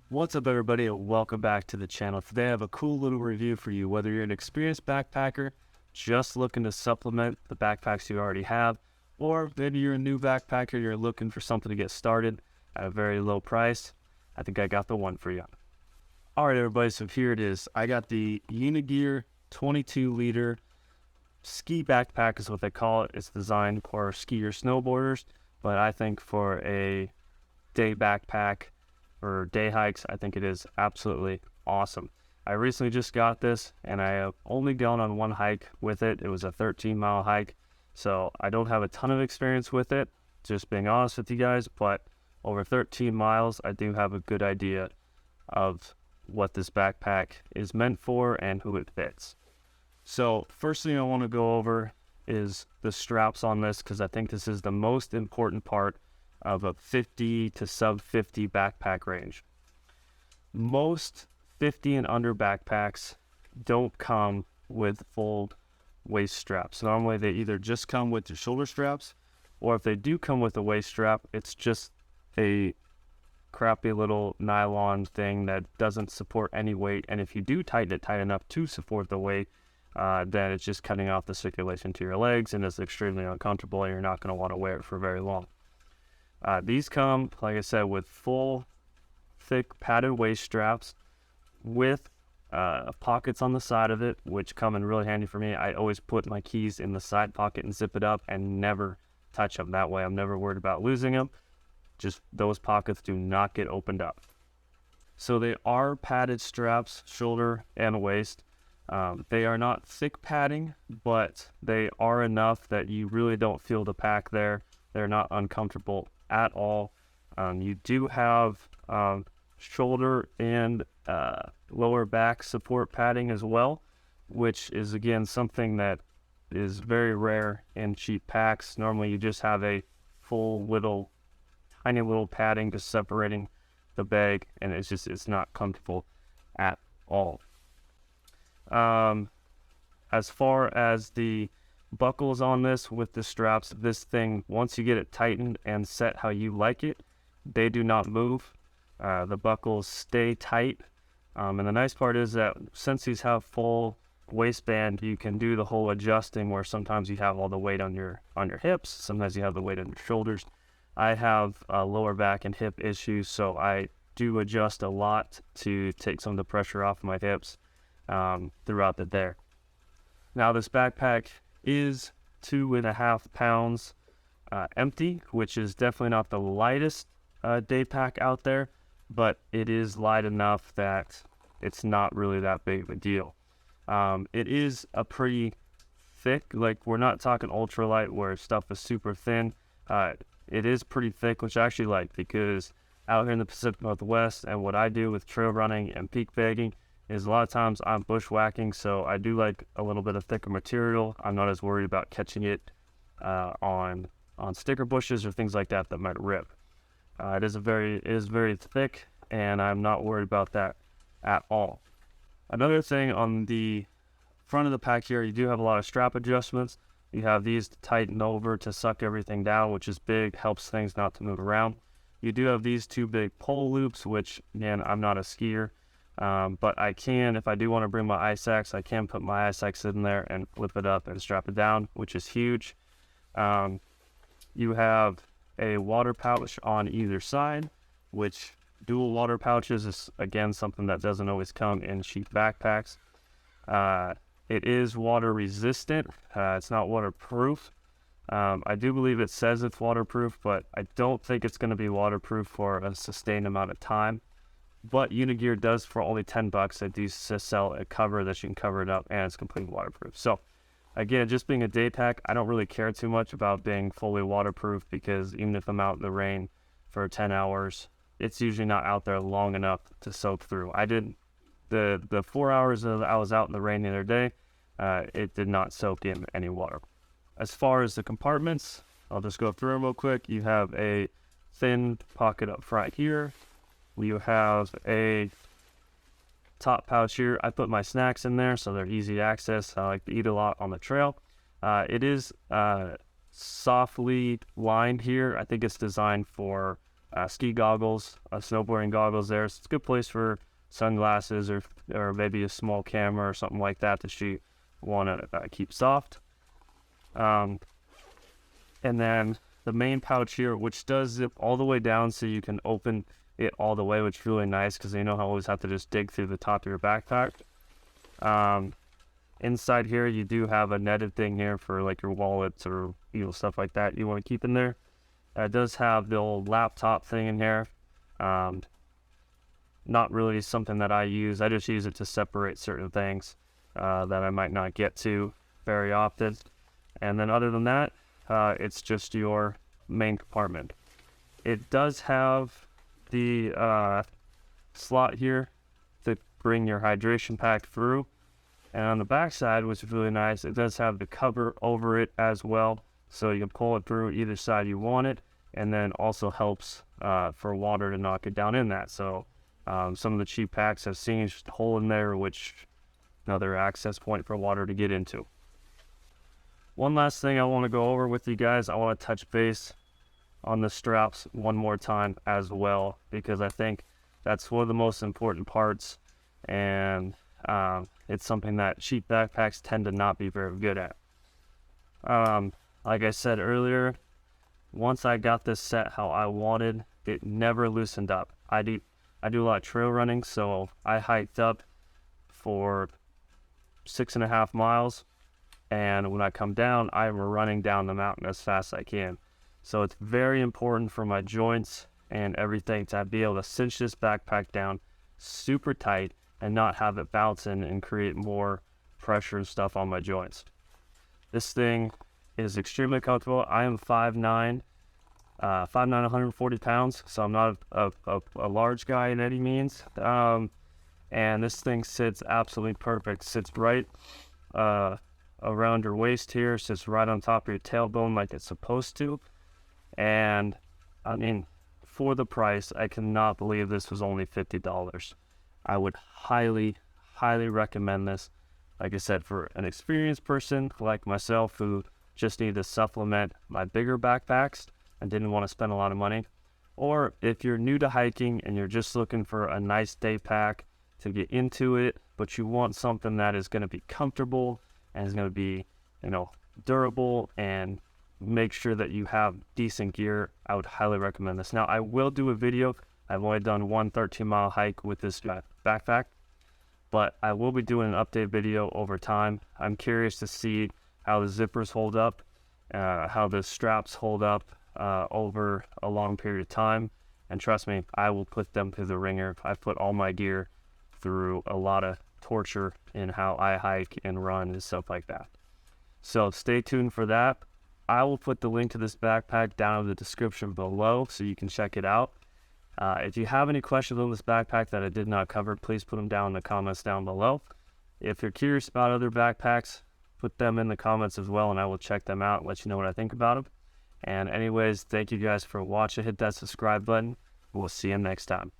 What's up, everybody, and welcome back to the channel. Today I have a cool little review for you. Whether you're an experienced backpacker just looking to supplement the backpacks you already have, or maybe you're a new backpacker, you're looking for something to get started at a very low price, I think I got the one for you. All right, everybody, so here it is. I got the Unigear 22-liter ski backpack is what they call it. It's designed for skier snowboarders, but I think for a day backpack or day hikes, I think it is absolutely awesome. I recently just got this and I have only gone on one hike with it. It was a 13-mile hike, so I don't have a ton of experience with it, just being honest with you guys, but over 13 miles, I do have a good idea of what this backpack is meant for and who it fits. So first thing I want to go over is the straps on this, because I think this is the most important part of a 50 to sub 50 backpack range. Most 50 and under backpacks don't come with full waist straps. Normally they either just come with the shoulder straps, or if they do come with a waist strap, it's just a crappy little nylon thing that doesn't support any weight, and if you do tighten it tight enough to support the weight, then it's just cutting off the circulation to your legs and it's extremely uncomfortable, and you're not going to want to wear it for very long. These come, like I said, with full, thick, padded waist straps with pockets on the side of it, which come in really handy for me. I always put my keys in the side pocket and zip it up and never touch them. That way I'm never worried about losing them. Just those pockets do not get opened up. So they are padded straps, shoulder and waist. They are not thick padding, but they are enough that you really don't feel the pack there. They're not uncomfortable at all. You do have shoulder and lower back support padding as well, which is again something that is very rare in cheap packs. Normally you just have a full little tiny little padding just separating the bag, and it's not comfortable at all. As far as the buckles on this with the straps, this thing, once you get it tightened and set how you like it, they do not move. The buckles stay tight, and the nice part is that since these have full waistband, you can do the whole adjusting where sometimes you have all the weight on your hips, sometimes you have the weight on your shoulders. I have lower back and hip issues, so I do adjust a lot to take some of the pressure off my hips throughout the day. Now this backpack is 2.5 pounds empty, which is definitely not the lightest day pack out there, but it is light enough that it's not really that big of a deal. It is a pretty thick, like we're not talking ultralight where stuff is super thin. It is pretty thick, which I actually like, because out here in the Pacific Northwest and what I do with trail running and peak bagging is a lot of times I'm bushwhacking, so I do like a little bit of thicker material. I'm not as worried about catching it on sticker bushes or things like that might rip. It is very thick, and I'm not worried about that at all. Another thing on the front of the pack here, you do have a lot of strap adjustments. You have these to tighten over to suck everything down, which is big, helps things not to move around. You do have these two big pole loops, which again, I'm not a skier. But I can, if I do want to bring my ice axe, I can put my ice axe in there and flip it up and strap it down, which is huge. You have a water pouch on either side, which dual water pouches is again something that doesn't always come in cheap backpacks. It is water resistant. It's not waterproof. I do believe it says it's waterproof, but I don't think it's going to be waterproof for a sustained amount of time. But Unigear does, for only $10, they do sell a cover that you can cover it up, and it's completely waterproof. So again, just being a day pack, I don't really care too much about being fully waterproof, because even if I'm out in the rain for 10 hours, it's usually not out there long enough to soak through. I did the 4 hours that I was out in the rain the other day, it did not soak in any water. As far as the compartments, I'll just go through them real quick. You have a thin pocket up front here. You have a top pouch here. I put my snacks in there so they're easy to access. I like to eat a lot on the trail. It is softly lined here. I think it's designed for ski goggles, snowboarding goggles there. So it's a good place for sunglasses or maybe a small camera or something like that you want to keep soft. And then the main pouch here, which does zip all the way down so you can open it all the way, which is really nice because you don't always have to just dig through the top of your backpack. Inside here, you do have a netted thing here for like your wallets or stuff like that you want to keep in there. It does have the old laptop thing in here. Not really something that I use. I just use it to separate certain things that I might not get to very often. And then other than that, it's just your main compartment. It does have the slot here to bring your hydration pack through. And on the back side, which is really nice, it does have the cover over it as well. So you can pull it through either side you want it, and then also helps for water to not get down in that. So some of the cheap packs have singed hole in there, which another access point for water to get into. One last thing I want to go over with you guys, I want to touch base on the straps one more time as well, because I think that's one of the most important parts, and it's something that cheap backpacks tend to not be very good at. Like I said earlier, once I got this set how I wanted, it never loosened up. I do a lot of trail running, so I hiked up for 6.5 miles, and when I come down, I'm running down the mountain as fast as I can. So it's very important for my joints and everything to be able to cinch this backpack down super tight and not have it bouncing and create more pressure and stuff on my joints. This thing is extremely comfortable. I am 5'9", 140 pounds, so I'm not a large guy in any means. And this thing sits absolutely perfect. Sits right around your waist here, sits right on top of your tailbone like it's supposed to. And I mean, for the price, I cannot believe this was only $50. I would highly recommend this. Like I said, for an experienced person like myself who just need to supplement my bigger backpacks and didn't want to spend a lot of money. Or if you're new to hiking and you're just looking for a nice day pack to get into it, but you want something that is going to be comfortable and is going to be, durable and make sure that you have decent gear, I would highly recommend this. Now, I will do a video. I've only done one 13-mile hike with this backpack, but I will be doing an update video over time. I'm curious to see how the zippers hold up, how the straps hold up over a long period of time. And trust me, I will put them through the ringer. I've put all my gear through a lot of torture in how I hike and run and stuff like that. So stay tuned for that. I will put the link to this backpack down in the description below so you can check it out. If you have any questions on this backpack that I did not cover, please put them down in the comments down below. If you're curious about other backpacks, put them in the comments as well, and I will check them out and let you know what I think about them. And anyways, thank you guys for watching. Hit that subscribe button. We'll see you next time.